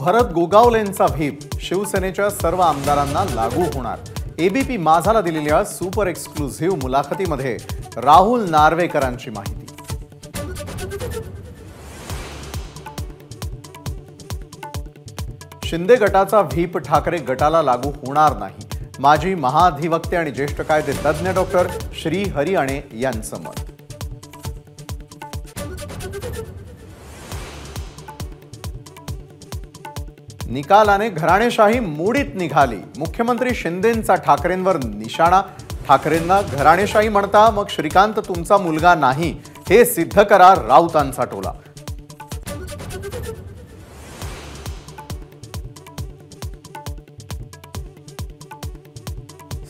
भरत गोगावलेंचा whip शिवसेनेच्या सर्व आमदारांना लागू होणार। एबीपी माझाला दिलेल्या सुपर एक्सक्लुझिव्ह मुलाखतीमध्ये राहुल नार्वेकरांची माहिती। शिंदे गटाचा व्हीप ठाकरे गटाला लागू होणार नाही, माजी महाधिवक्ते आणि ज्येष्ठ कायदे तज्ञ डॉक्टर श्री हरियाणे यांचं मत। निकालाने घराणेशाही मोडीत निघाली। मुख्यमंत्री शिंदेंचा ठाकरेंवर निशाणा। ठाकरेंना घराणेशाही म्हणता, मग श्रीकांत तुमचा मुलगा नाही हे सिद्ध करा, राऊतांचा टोला।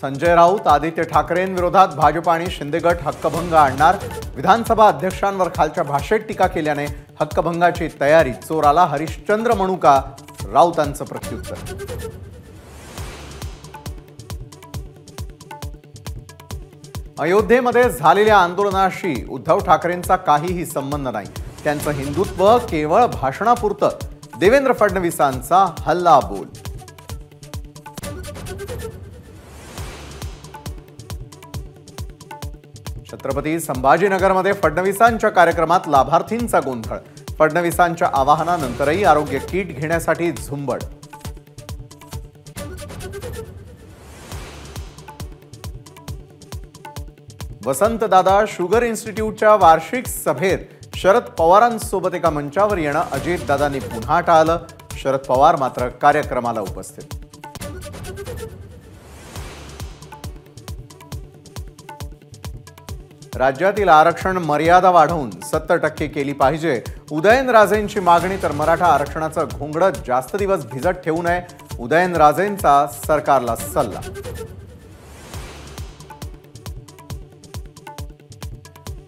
संजय राऊत आदित्य ठाकरेंविरोधात भाजप आणि शिंदे गट हक्कभंग आणणार। विधानसभा अध्यक्षांवर खालच्या भाषेत टीका केल्याने हक्कभंगाची तयारी। चोराला हरिश्चंद्र म्हणू का, राऊतांचं प्रत्युत्तर। अयोध्येमध्ये झालेल्या आंदोलनाशी उद्धव ठाकरेंचा काहीही संबंध नाही, त्यांचं हिंदुत्व केवळ भाषणापुरतं। देवेंद्र फडणवीसांचा हल्ला बोल। छत्रपती संभाजीनगरमध्ये फडणवीसांच्या कार्यक्रमात लाभार्थींचा गोंधळ। फडणवीसांच्या आवाहनानंतरही आरोग्य किट घेण्यासाठी झुंबड। वसंतदादा शुगर इन्स्टिट्यूटच्या वार्षिक सभेत शरद पवारांसोबत एका मंचावर येणं अजितदादांनी पुन्हा टाळलं। शरद पवार मात्र कार्यक्रमाला उपस्थित। राज्यातील आरक्षण मर्यादा वाढवून 70% केली पाहिजे, उदयनराजेंची मागणी। तर मराठा आरक्षणाचं घोंगडं जास्त दिवस भिजत ठेवू नये, उदयनराजेंचा सरकारला सल्ला।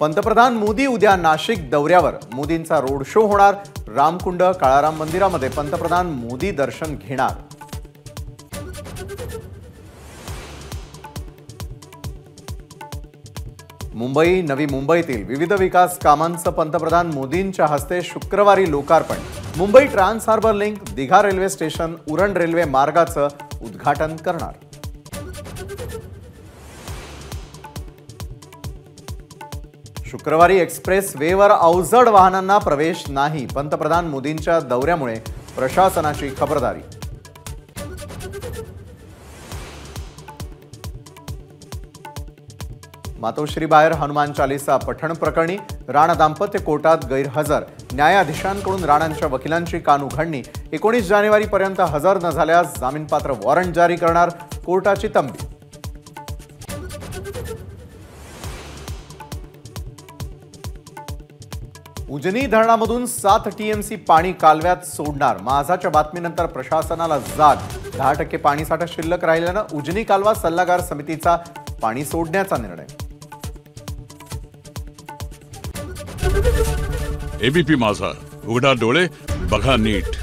पंतप्रधान मोदी उद्या नाशिक दौऱ्यावर। मोदींचा रोड शो होणार। रामकुंड काळाराम मंदिरामध्ये पंतप्रधान मोदी दर्शन घेणार। मुंबई नवी मुंबईतील विविध विकास कामांचं पंतप्रधान मोदींच्या हस्ते शुक्रवारी लोकार्पण। Mumbai trans harbour link, Digha railway station, Uran railway मार्गाचं उद्घाटन करणार। शुक्रवारी एक्सप्रेस वेवर अवजड वाहनांना प्रवेश नाही। पंतप्रधान मोदींच्या दौऱ्यामुळे प्रशासनाची खबरदारी। मातोश्रीबाहेर हनुमान चालीसा पठण प्रकरणी राणा दाम्पत्य कोर्टात गैरहजर। न्यायाधीशांकडून राणांच्या वकिलांची कानउघडणी। 19 जानेवारीपर्यंत हजर न झाल्यास जामीनपात्र वॉरंट जारी करणार, कोर्टाची तंबी। उजनी धरणामधून 7 टीएमसी पाणी कालव्यात सोडणार। माझाच्या बातमीनंतर प्रशासनाला जाग। 10% पाणीसाठा शिल्लक राहिल्यानं उजनी कालवा सल्लागार समितीचा पाणी सोडण्याचा निर्णय। एबीपी माझा, उघडा डोळे बघा नीट।